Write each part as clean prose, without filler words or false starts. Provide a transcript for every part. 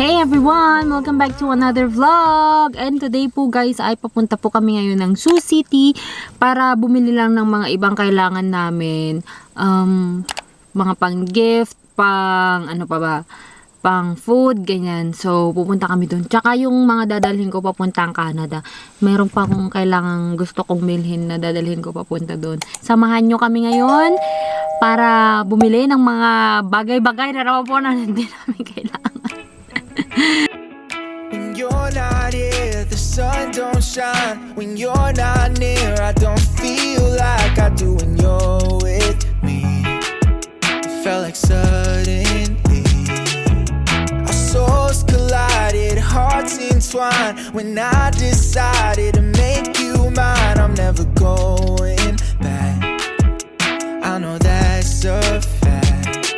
Hey everyone! Welcome back to another vlog! And today po guys ay papunta po kami ngayon ng Sioux City para bumili lang ng mga ibang kailangan namin. Mga pang gift, pang ano pa ba? Pang food, ganyan. So pupunta kami dun. Tsaka yung mga dadalhin ko papuntang Canada. Meron pa akong kailangan gusto kong bilhin na dadalhin ko papunta dun. Samahan nyo kami ngayon para bumili ng mga bagay-bagay na naman po na hindi namin kailangan. When you're not here, the sun don't shine. When you're not near, I don't feel like I do when you're with me. It felt like suddenly our souls collided, hearts entwined. When I decided to make you mine, I'm never going back. I know that's a fact,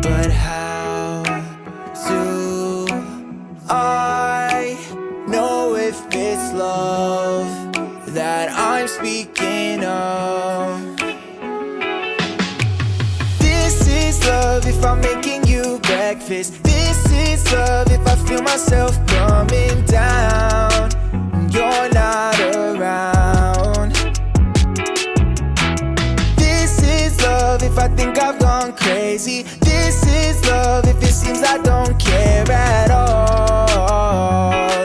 but how do I know if it's love that I'm speaking of? This is love if I'm making you breakfast. This is love if I feel myself coming down when you're not around. This is love if I think I've gone crazy. This is love if it seems I don't care at all.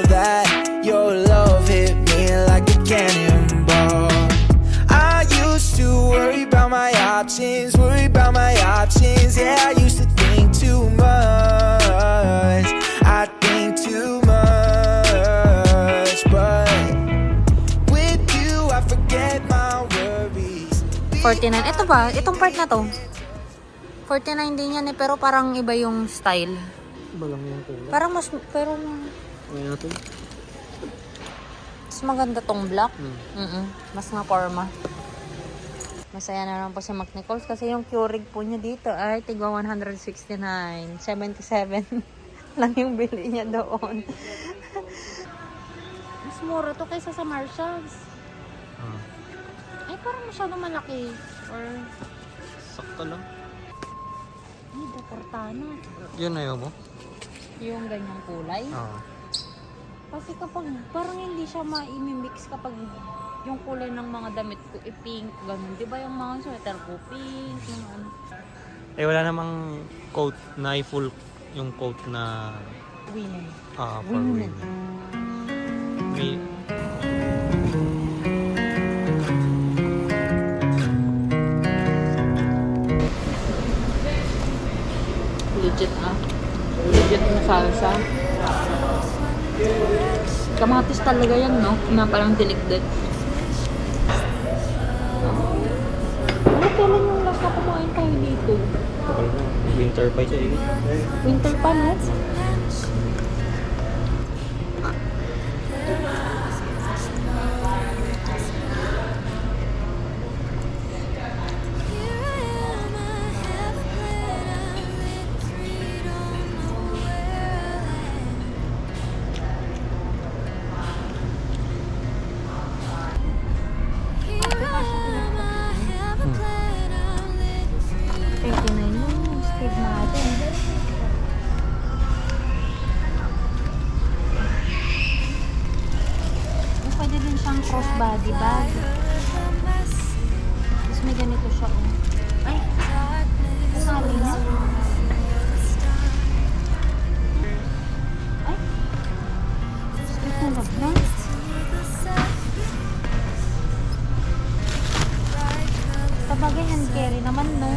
That your love hit me like a cannonball. I used to worry about my options, yeah, I used to think too much. I think too much, but with you I forget my worries. 49. Ito ba? Itong part na to. 49 din yan eh, pero parang iba yung style. Iba lang yung kulay. Parang mas, pero Kaya natin. mas maganda tong black. Mas nga forma. Masaya na lang po si Mac Nichols kasi yung Keurig po niya dito ay tigwa 169. 77 lang yung bili niya doon. Mas mura to kaysa sa Marshalls. Ay, parang masyadong malaki. Or, Sakto lang. ay, Cortana. Yun ayaw mo? Yung ganyang kulay. Oo. Kasi kapag, parang hindi siya ma-mix kapag yung kulay ng mga damit ko, pink, ganun. Diba yung mga sweater ko, pink, yung ano. Eh wala namang coat na full yung coat na Women. for Women. women. Legit legit na salsa. Kamatis talaga yan, no? Na parang tinikdit. Ano kailan yung last na kumain tayo dito? Winter pa siya eh. Winter pa, no? Pwede din siyang crossbody bag. Tapos may ganito siya. Oh. Ay! Kasali niya. Ay! Split na lang na. Sabagay hand carry naman, no?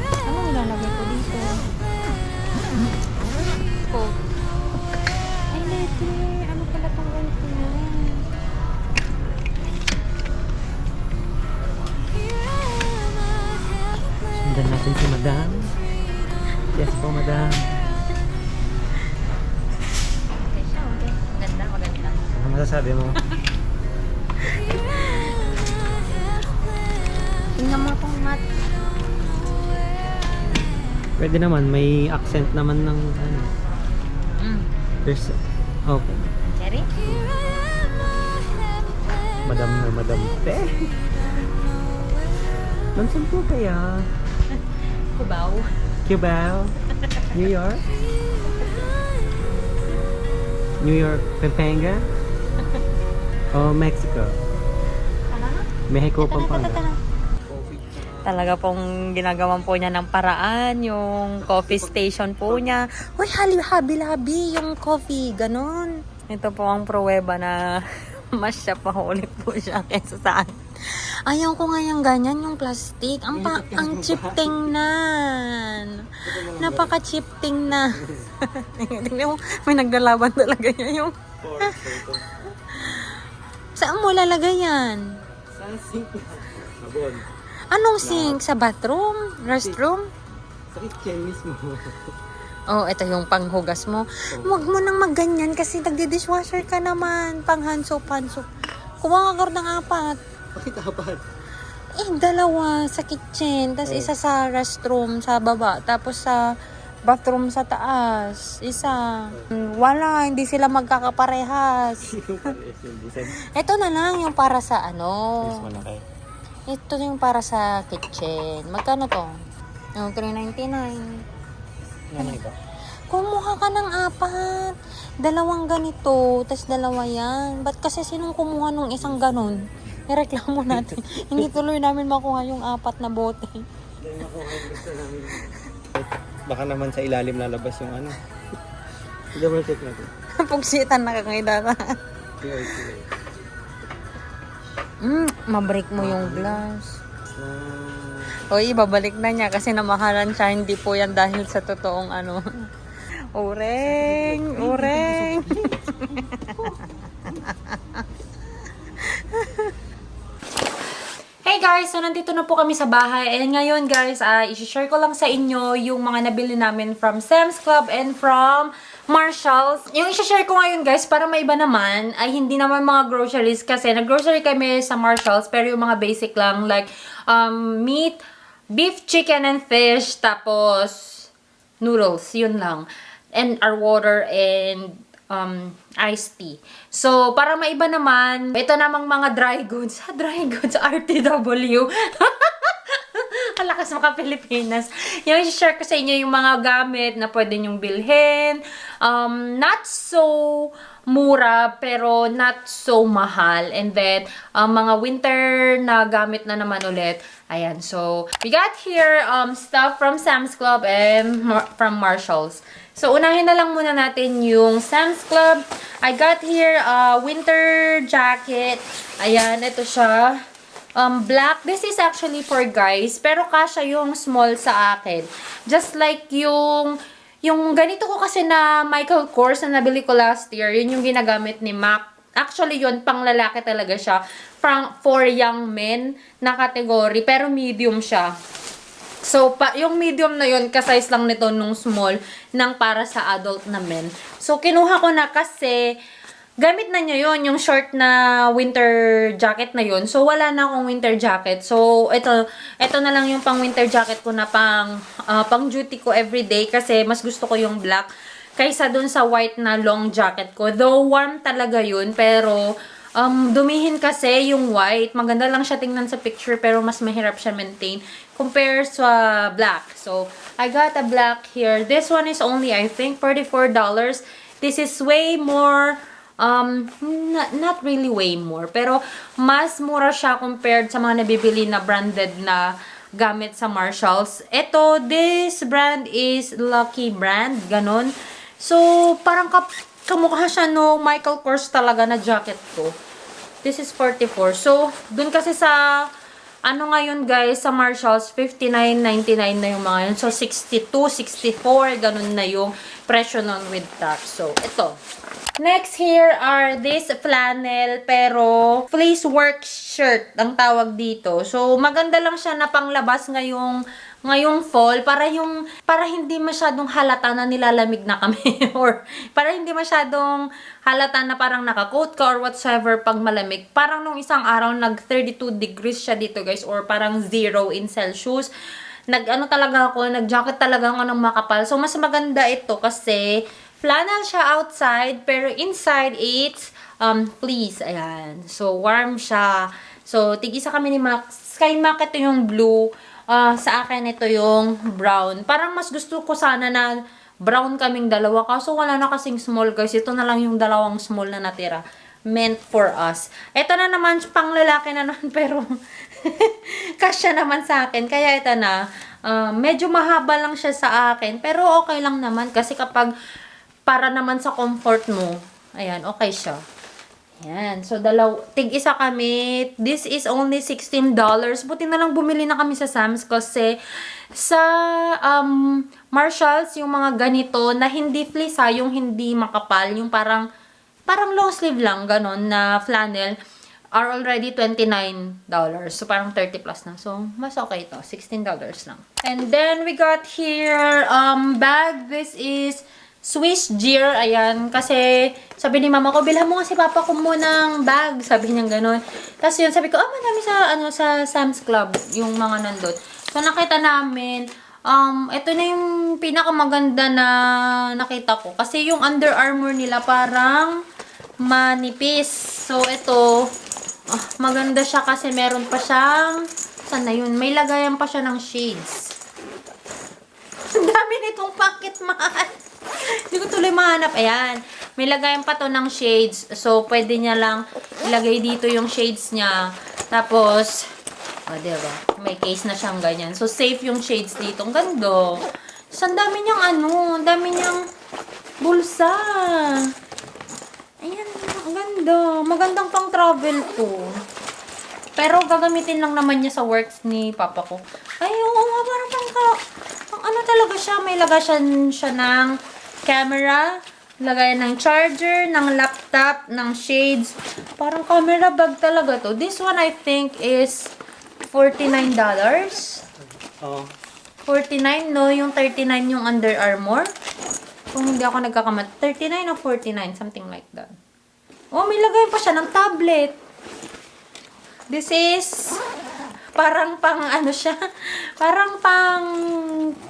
Ano nilalagay ko dito? Coke. Ay, lete. Ano pala itong ganito na? Sundan natin si Madam. Yes po, Madam. Okay siya, okay. Maganda, maganda. Ano masasabi mo? Tingnan mo itong mat. Pwede naman, may accent naman ng ano. There's, okay. Cherry? Madam na Madam Pe. Nansan po kaya? Kubaw. Cubao? New York? New York, Pampanga? O Mexico? Mexico, Pampanga. Talaga pong ginagawan po niya ng paraan, yung coffee station po niya. Uy, habi-habi yung coffee, ganun. Ito po ang pruweba na mas siya pa ulit po siya kaysa saan. Ayaw ko nga yung ganyan, yung plastic. Ang cheap tingnan. Napaka-cheap tingnan. Tingnan mo, may naglalaban talaga yan yung... Saan mo lalagay yan? Saan sink na? Sabon. Anong sink? Sa bathroom? Restroom? Sa kitchen mismo. Oh, ito yung panghugas mo. Huwag mo nang magganyan kasi nagdi-dishwasher ka naman. Pang handsop. Kuha ka ng 4. Bakit apat? Dalawa sa kitchen. Tapos isa sa restroom sa baba. Tapos sa bathroom sa taas. Isa. Wala, hindi sila magkakaparehas. Ito na lang yung para sa Malaki. Ito yung para sa kitchen. Magkano to? Yung $3.99. Ano iba? Kumuha ka ng 4. 2 ganito, tas 2 yan. Ba't kasi sinong kumuha nung isang ganon? Ireklamo natin. Hindi tuloy namin makuha yung 4 na bote. Baka naman sa ilalim lalabas yung ano. Double check natin. Pugsitan na kakangida ka. Mabreak mo yung glass. Oy, babalik na niya kasi namahalan siya. Hindi po yan dahil sa totoong Ureng! Hey guys! So, nandito na po kami sa bahay. And ngayon guys, i-share ko lang sa inyo yung mga nabili namin from Sam's Club and from Marshalls. Yung i-share ko ngayon guys, para maiba naman, ay hindi naman mga groceries kasi nag-grocery kami sa Marshalls, pero yung mga basic lang like meat, beef, chicken, and fish, tapos noodles, yun lang. And our water and iced tea. So, para maiba naman, ito namang mga dry goods. Dry goods, RTW. Ang lakas mga Pilipinas. Yung i-share ko sa inyo yung mga gamit na pwede nyong bilhin. Not so mura, pero not so mahal. And then, mga winter na gamit na naman ulit. Ayan, so, we got here stuff from Sam's Club and from Marshalls. So, unahin na lang muna natin yung Sam's Club. I got here a winter jacket. Ayan, ito siya. Black. This is actually for guys. Pero kasha yung small sa akin. Just like yung ganito ko kasi na Michael Kors na nabili ko last year. Yun yung ginagamit ni Mac. Actually, yun, pang lalaki talaga siya. For young men na category. Pero medium siya. So, yung medium na yun, kasize lang nito nung small ng para sa adult na men. So, kinuha ko na kasi gamit na niya yun, yung short na winter jacket na yun. So, wala na akong winter jacket. So, ito na lang yung pang winter jacket ko na pang duty ko everyday kasi mas gusto ko yung black kaysa dun sa white na long jacket ko. Though warm talaga yun, pero dumihin kasi yung white. Maganda lang siya tingnan sa picture pero mas mahirap siya maintain compared sa black. So, I got a black here. This one is only, I think, $44. This is way more, not really way more, pero mas mura siya compared sa mga nabibili na branded na gamit sa Marshalls. This brand is Lucky brand, ganun. So, parang kamukha siya no Michael Kors talaga na jacket ko. This is 44. So, dun kasi sa ngayon guys, sa Marshalls, $59.99 na yung mga yun. So, $62, $64, ganun na yung presyo nun with tax. So, ito. Next here are this flannel, pero fleece work shirt ang tawag dito. So, maganda lang siya na panglabas ngayong fall para hindi masyadong halata na nilalamig na kami or para hindi masyadong halata na parang naka-coat ka or whatsoever pag malamig. Parang nung isang araw nag 32 degrees siya dito guys or parang 0 in Celsius. Nag-jacket talaga ako ng makapal. So mas maganda ito kasi flannel siya outside pero inside it's fleece. Ayan. So warm siya. So tig-isa kami ni Mac. Sky Mac ito yung blue. Sa akin, ito yung brown. Parang mas gusto ko sana na brown kaming dalawa. Kaso wala na kasing small, guys. Ito na lang yung dalawang small na natira. Meant for us. Ito na naman, pang lalaki na naman, pero kasya naman sa akin. Kaya ito na. Medyo mahaba lang siya sa akin. Pero okay lang naman. Kasi kapag para naman sa comfort mo, ayan, okay siya. Ayan. So, tig-isa kami. This is only $16. Buti na lang bumili na kami sa Sam's kasi sa Marshalls, yung mga ganito na hindi fleece yung hindi makapal, yung parang long sleeve lang, ganon, na flannel, are already $29. So, parang 30 plus na. So, mas okay ito. $16 lang. And then, we got here, bag. This is Swiss Gear, ayan, kasi sabi ni mama ko, bilhan mo nga si papa ko muna ng bag, sabi niya gano'n. Tapos yun, sabi ko, madami sa Sam's Club, yung mga nandun. So, nakita namin, ito na yung pinakamaganda na nakita ko. Kasi yung Under Armour nila parang manipis. So, ito, maganda siya kasi meron pa siyang, saan na yun? May lagayan pa siya ng shades. Ang dami nitong packet, mahal. Hindi ko tuloy mahanap. Ayan. May lagayan pa to ng shades. So, pwede niya lang ilagay dito yung shades niya. Tapos, diba? May case na siyang ganyan. So, safe yung shades dito. Ang ganda. So, ang dami niyang ang dami niyang bulsa. Ayan. Ang ganda. Magandang pang travel to. Pero, gagamitin lang naman niya sa works ni papa ko. Ay, oo nga. Parang ano talaga siya. May lagayan siya ng camera, lagayan ng charger, ng laptop, ng shades. Parang camera bag talaga to. This one I think is $49. Oo. 49, no? Yung 39 yung Under Armour. Kung hindi ako nagkakamali. 39 o 49, something like that. Oh, may lagayan pa siya ng tablet. This is parang pang siya. Parang pang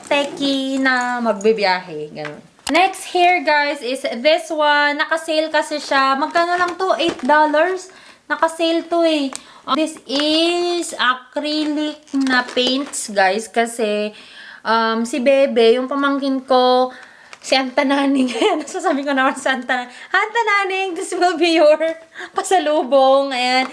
techie na magbibiyahe. Ganun. Next here, guys, is this one. Naka-sale kasi siya. Magkano lang to? $8. Naka-sale to eh. This is acrylic na paints, guys. Kasi si Bebe, yung pamangkin ko, si Anta Naning. Ayan, nasasabi ko naman si Anta Naning, this will be your pasalubong. Ayan.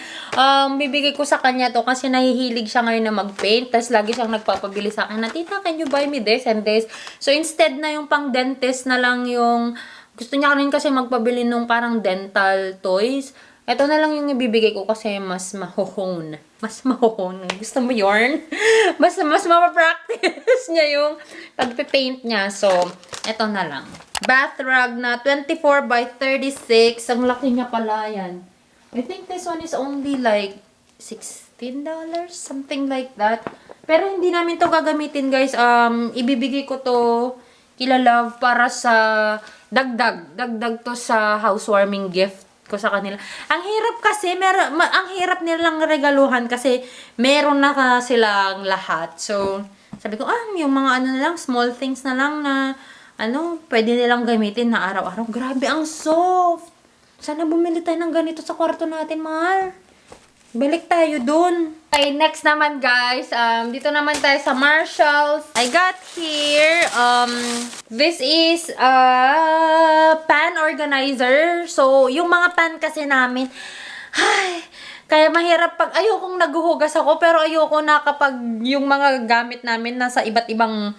Bibigay ko sa kanya to kasi nahihilig siya ngayon na mag-paint. Tapos lagi siyang nagpapabili sa akin na, tita, can you buy me this and this? So, instead na yung pang dentist na lang yung, gusto niya rin kasi magpabili nung parang dental toys. Ito na lang yung ibibigay ko kasi mas mahohone. Mas mahohone. Gusto mo yarn? mas mapapractice niya yung pagpipaint niya. So, ito na lang. Bath rug na 24 by 36. Ang laki niya pala yan. I think this one is only like $16. Something like that. Pero hindi namin to gagamitin, guys. Ibibigay ko to kila Love para sa dagdag. Dagdag to sa housewarming gift ko sa kanila. Ang hirap kasi, ang hirap nilang regaluhan kasi meron na silang lahat. So, sabi ko, yung mga na lang, small things na lang na, pwede nilang gamitin na araw-araw. Grabe, ang soft! Sana bumili tayo ng ganito sa kwarto natin, mahal. Balik tayo dun. Okay, next naman, guys. Dito naman tayo sa Marshalls. I got here, this is a pan organizer. So, yung mga pan kasi namin, kaya mahirap ayokong naghuhugas ako, pero ayoko na kapag yung mga gamit namin nasa iba't ibang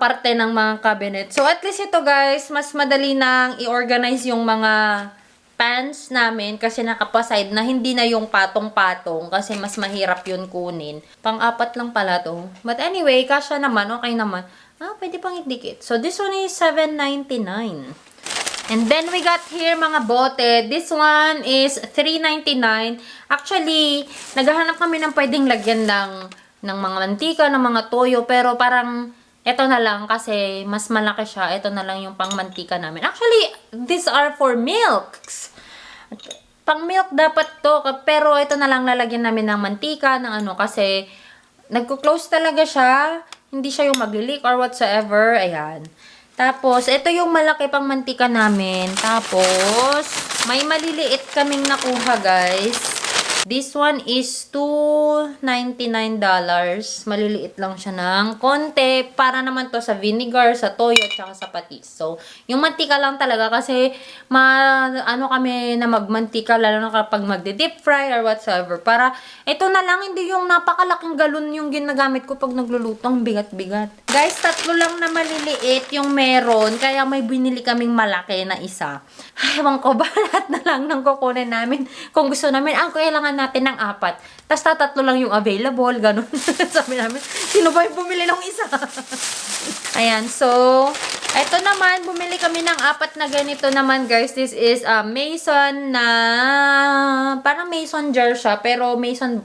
parte ng mga cabinet. So, at least ito, guys, mas madali nang i-organize yung mga pans namin kasi nakapaside na hindi na yung patong-patong kasi mas mahirap yun kunin. Pang-apat lang pala to. But anyway, kasya naman, okay naman. Pwede pang idikit. So, this one is $7.99. And then, we got here mga bote. This one is $3.99. Actually, naghahanap kami ng pwedeng lagyan ng mga mantika, ng mga toyo, pero parang ito na lang kasi mas malaki siya. Ito na lang yung pang mantika namin. Actually, these are for milks. Pang milk dapat to, pero ito na lang lalagyan namin ng mantika, ng kasi nagko-close talaga siya. Hindi siya yung mag-leak or whatsoever. Ayan. Tapos, ito yung malaki pang mantika namin. Tapos, may maliliit kaming nakuha, guys. This one is $2.99. Maliliit lang siya ng konti. Para naman to sa vinegar, sa toyo, at saka sa patis. So, yung mantika lang talaga kasi ano kami na magmantika lalo na kapag magde-deep fry or whatsoever. Para ito na lang, hindi yung napakalaking galon yung ginagamit ko pag nagluluto. Ang bigat-bigat. Guys, 3 lang na maliliit yung meron. Kaya may binili kaming malaki na isa. Ewan ko ba, lahat na lang nang kukunin namin. Kung gusto namin, ang kailangan natin ng 4. Tapos 3 lang yung available, ganun. Sabi namin, sino ba yung bumili ng isa? Ayan, so, ito naman, bumili kami ng 4 na ganito naman, guys. This is Mason na, parang Mason jar siya, pero Mason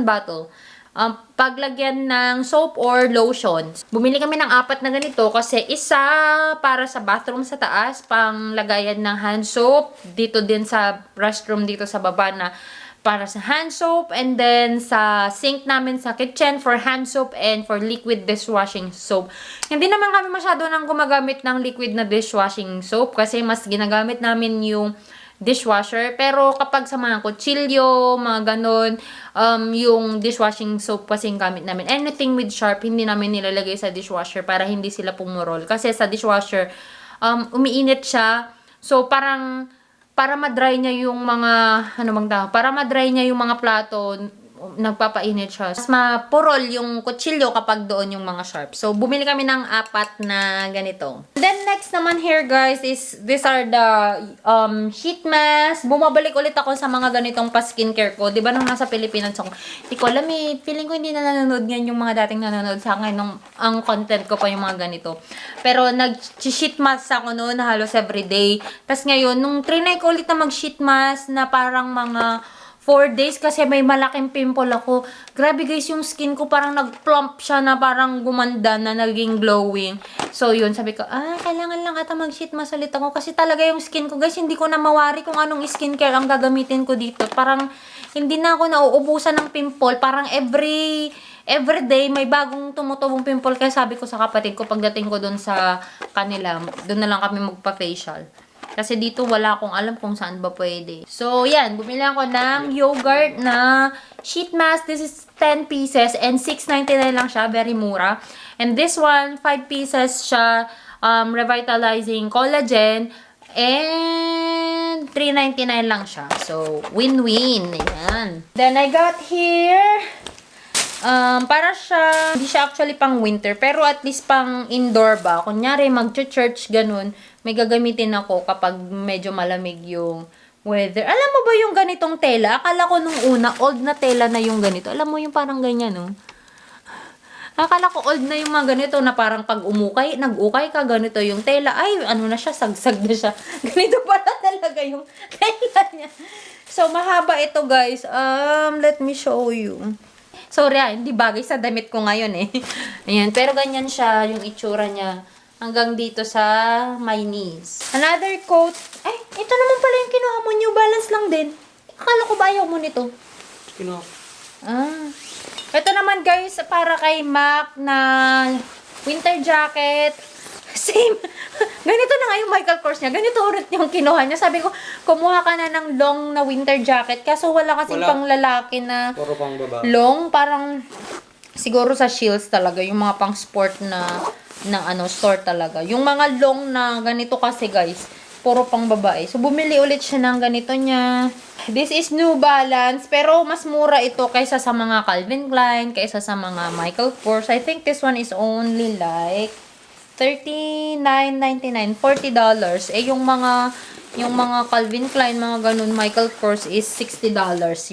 bottle. Paglagyan ng soap or lotion. Bumili kami ng 4 na ganito kasi isa para sa bathroom sa taas, pang lagayan ng hand soap. Dito din sa restroom dito sa baba na para sa hand soap, and then sa sink namin sa kitchen for hand soap and for liquid dishwashing soap. Hindi naman kami masyado nang gumagamit ng liquid na dishwashing soap kasi mas ginagamit namin yung dishwasher. Pero kapag sa mga kutsilyo, mga ganon, yung dishwashing soap kasi yung gamit namin. Anything with sharp, hindi namin nilalagay sa dishwasher para hindi sila pumurol. Kasi sa dishwasher, umiinit siya. So, para ma-dry niya yung mga, para ma-dry niya yung mga plato, nagpapainit siya. Mas mapurol yung kutsilyo kapag doon yung mga sharp. So, bumili kami ng 4 na ganito. Then, next naman here, guys, is these are the sheet mask. Bumabalik ulit ako sa mga ganitong pa-skincare ko. Diba nung nasa Pilipinas ako, hindi ko alam feeling ko hindi na nanonood yan yung mga dating nanonood sa akin. Ang content ko pa yung mga ganito. Pero, nag-sheet mask ako noon halos everyday. Tapos ngayon, nung trinay ko ulit na mag-sheet mask na parang mga 4 days kasi may malaking pimple ako. Grabe guys, yung skin ko parang nag-plump siya na parang gumanda na naging glowing. So yun, sabi ko, kailangan lang ata mag-sheet mask ulit ako kasi talaga yung skin ko guys, hindi ko na mawari kung anong skincare ang gagamitin ko dito. Parang hindi na ako nauubusan ng pimple. Parang every day may bagong tumutubong pimple. Kaya sabi ko sa kapatid ko pagdating ko dun sa kanila, dun na lang kami magpa-facial. Kasi dito wala akong alam kung saan ba pwede. So, yan. Bumili ako ng yogurt na sheet mask. This is 10 pieces and $6.99 lang siya. Very mura. And this one, 5 pieces siya. Revitalizing collagen. And $3.99 lang siya. So, win-win. Ayan. Then, I got here para siya, hindi siya actually pang winter, pero at least pang indoor ba. Kunyari, mag-church, ganun, may gagamitin ako kapag medyo malamig yung weather. Alam mo ba yung ganitong tela? Akala ko nung una, old na tela na yung ganito. Alam mo yung parang ganyan, no? Akala ko old na yung mga ganito na parang pag nag-ukay ka, ganito yung tela. Ay, ano na siya, sagsag na siya. Ganito pala talaga yung tela niya. So, mahaba ito, guys. Let me show you. Sorry, hindi bagay sa damit ko ngayon eh. Ayan, pero ganyan siya yung itsura niya. Hanggang dito sa my knees. Another coat. Ay, ito naman pala yung kinuha mo. New Balance lang din. Akala ko ba ayaw mo nito? Kinuha. Ito naman guys, para kay Mac na winter jacket. Same. Ganito na nga yung Michael Kors niya. Ganito ulit yung kinuha niya. Sabi ko, kumuha ka na ng long na winter jacket. Kaso wala kasing pang lalaki na puro pang babae. Long. Parang siguro sa Shields talaga. Yung mga pang sport na store talaga. Yung mga long na ganito kasi guys, puro pang babae. So, bumili ulit siya ng ganito niya. This is New Balance. Pero mas mura ito kaysa sa mga Calvin Klein, kaysa sa mga Michael Kors. I think this one is only like $39.99, $40. Eh, yung mga Calvin Klein, mga ganun, Michael Kors is $60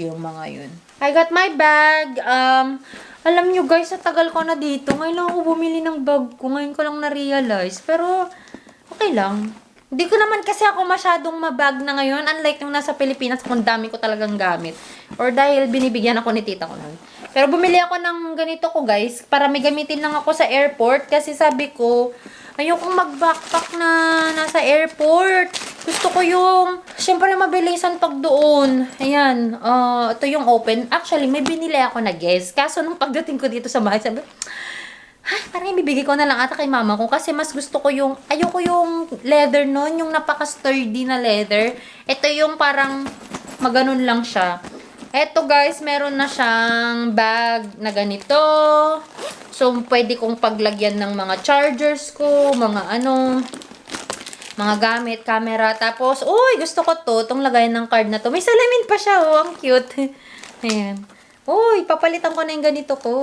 yung mga yun. I got my bag. Alam nyo guys, sa tagal ko na dito, ngayon lang ako bumili ng bag ko. Ngayon ko lang na-realize. Pero, okay lang. Hindi ko naman kasi ako masyadong mabag na ngayon. Unlike nung nasa Pilipinas, kung dami ko talagang gamit. Or dahil binibigyan ako ni tita ko nun. Pero bumili ako ng ganito ko guys, para may gamitin lang ako sa airport. Kasi sabi ko, ayokong mag-backpack na nasa airport. Gusto ko yung, syempre mabilisan pag doon. Ayan, ito yung open. Actually, may binili ako na guys. Kaso nung pagdating ko dito sa bahay, sabi, ay, parang ibibigay ko na lang ata kay mama ko. Kasi mas gusto ko yung, ayoko yung leather nun, yung napaka-sturdy na leather. Ito yung parang, maganon lang siya. Eto guys, meron na siyang bag na ganito. So, pwede kong paglagyan ng mga chargers ko, mga gamit, camera. Tapos, uy, gusto ko to, itong lagayan ng card na to. May salamin pa siya, oh, ang cute. Ayan. Uy, papalitan ko na yung ganito ko.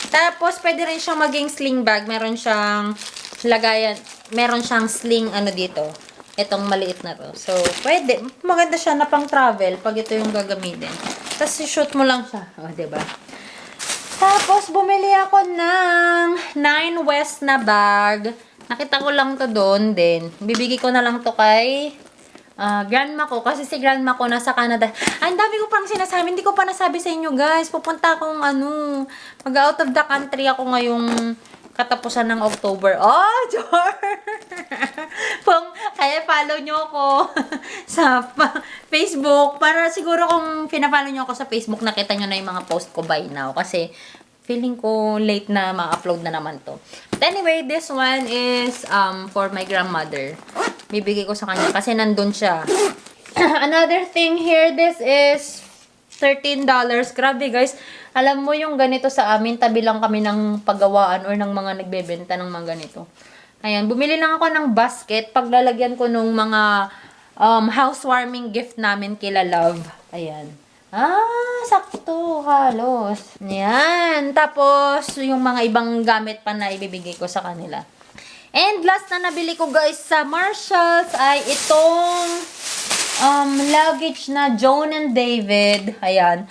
Tapos, pwede rin siyang maging sling bag. Meron siyang lagayan, meron siyang sling, dito. Itong maliit na to. So, pwede. Maganda siya na pang travel pag ito yung gagamitin. Tapos, shoot mo lang siya. O, diba? Tapos, bumili ako ng 9 West na bag. Nakita ko lang to doon din. Bibigay ko na lang to kay grandma ko. Kasi si grandma ko nasa Canada. Ay, ang dami ko pang sinasabi. Hindi ko pa nasabi sa inyo, guys. Pupunta akong mag-out of the country ako ngayong katapusan ng October. Oh, Jor! Kaya follow nyo ako sa Facebook. Para siguro kung pina-follow nyo ako sa Facebook, nakita nyo na yung mga post ko by now. Kasi feeling ko late na ma-upload na naman to. But anyway, this one is for my grandmother. Bibigay ko sa kanya kasi nandun siya. Another thing here, this is $13. Grabe guys. Alam mo yung ganito sa amin, tabi lang kami ng paggawaan or ng mga nagbebenta ng mga ganito. Ayan, bumili lang ako ng basket. Paglalagyan ko nung mga housewarming gift namin kila Love. Ayan. Sakto, halos. Ayan. Tapos, yung mga ibang gamit pa na ibibigay ko sa kanila. And last na nabili ko guys sa Marshalls ay itong luggage na Joan and David. Ayan.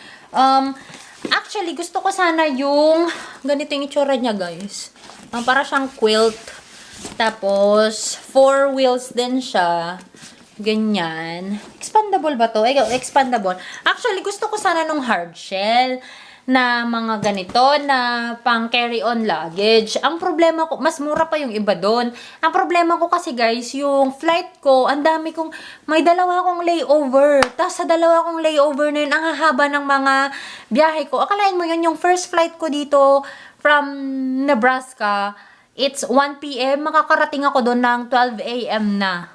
Actually, gusto ko sana yung ganito yung itsura niya, guys. Para siyang quilt. Tapos, 4 wheels din siya. Ganyan. Expandable ba to? Expandable. Actually, gusto ko sana nung hard shell na mga ganito na pang carry-on luggage. Ang problema ko, mas mura pa yung iba doon. Ang problema ko kasi guys, yung flight ko, ang dami kong, may dalawa akong layover. Tapos sa dalawa kong layover na yun, ang hahaba ng mga biyahe ko. Akalain mo yun, yung first flight ko dito from Nebraska, it's 1 p.m. Makakarating ako doon ng 12 a.m. na.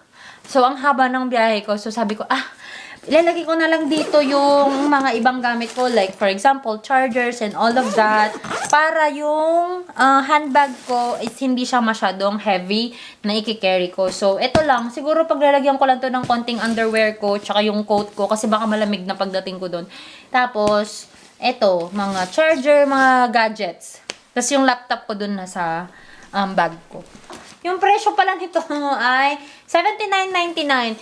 So, ang haba ng biyahe ko. So, sabi ko, ilalagay ko na lang dito yung mga ibang gamit ko. Like, for example, chargers and all of that. Para yung handbag ko is hindi siya masyadong heavy na i-carry ko. So, ito lang. Siguro paglalagyan ko lang to ng konting underwear ko, tsaka yung coat ko, kasi baka malamig na pagdating ko doon. Tapos, ito, mga charger, mga gadgets. Tapos yung laptop ko doon nasa bag ko. Yung presyo pala nito ay $79.99.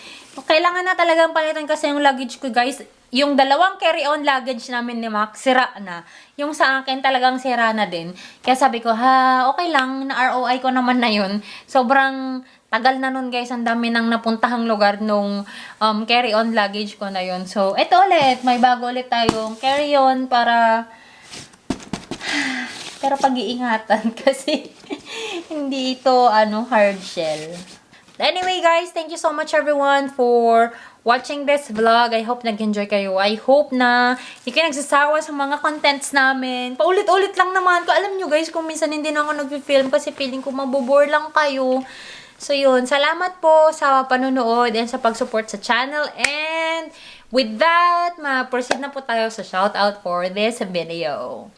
Kailangan na talagang palitan kasi yung luggage ko, guys. Yung dalawang carry-on luggage namin ni Mac, sira na. Yung sa akin talagang sira na din. Kaya sabi ko, okay lang, na ROI ko naman na yun. Sobrang tagal na nun, guys. Ang dami nang napuntahang lugar nung carry-on luggage ko na yun. So, eto ulit. May bago ulit tayong carry-on para pero pag-iingatan kasi hindi ito hard shell. Anyway guys, thank you so much everyone for watching this vlog. I hope nag-enjoy kayo. I hope na hindi kayo nagsasawa sa mga contents namin. Paulit-ulit lang naman. Alam nyo guys, kung minsan hindi na ako nag-film kasi feeling ko mabobore lang kayo. So yun, salamat po sa panonood and sa pag-support sa channel. And with that, ma-proceed na po tayo sa shoutout for this video.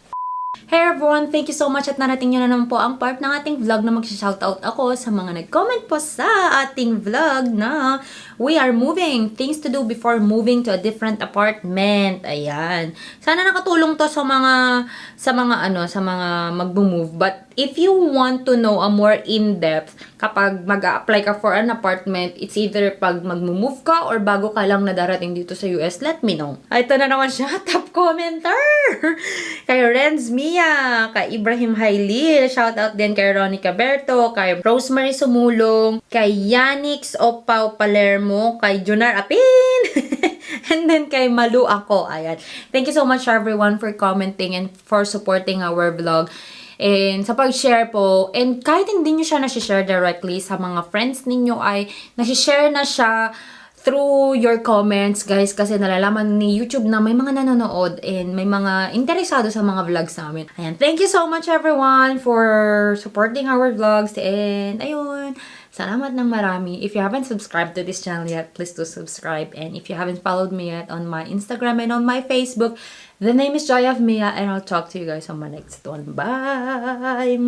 Hey everyone! Thank you so much at narating nyo na naman po ang part ng ating vlog na mag-shoutout ako sa mga nag-comment po sa ating vlog na we are moving. Things to do before moving to a different apartment. Ayan. Sana nakatulong to sa mga mag-move. But if you want to know a more in-depth, kapag mag-a-apply ka for an apartment, it's either pag mag-move ka or bago ka lang na darating dito sa US, let me know. Ito na naman siya, top commenter! Kay Renz Mia, kay Ibrahim Hailil, shoutout din kay Ronica Berto, kay Rosemary Sumulong, kay Yanix Opaw Palermo, kay Junar Apin, and then kay Malu ako. Ayan. Thank you so much everyone for commenting and for supporting our vlog. And sa pag-share po, and kahit hindi nyo siya nasi-share directly sa mga friends ninyo ay nasi-share na siya through your comments, guys, kasi nalalaman ni YouTube na may mga nanonood and may mga interesado sa mga vlogs namin. Ayan, thank you so much everyone for supporting our vlogs and ayun, salamat ng marami. If you haven't subscribed to this channel yet, please do subscribe. And if you haven't followed me yet on my Instagram and on my Facebook, the name is Joy of Mia and I'll talk to you guys on my next one. Bye!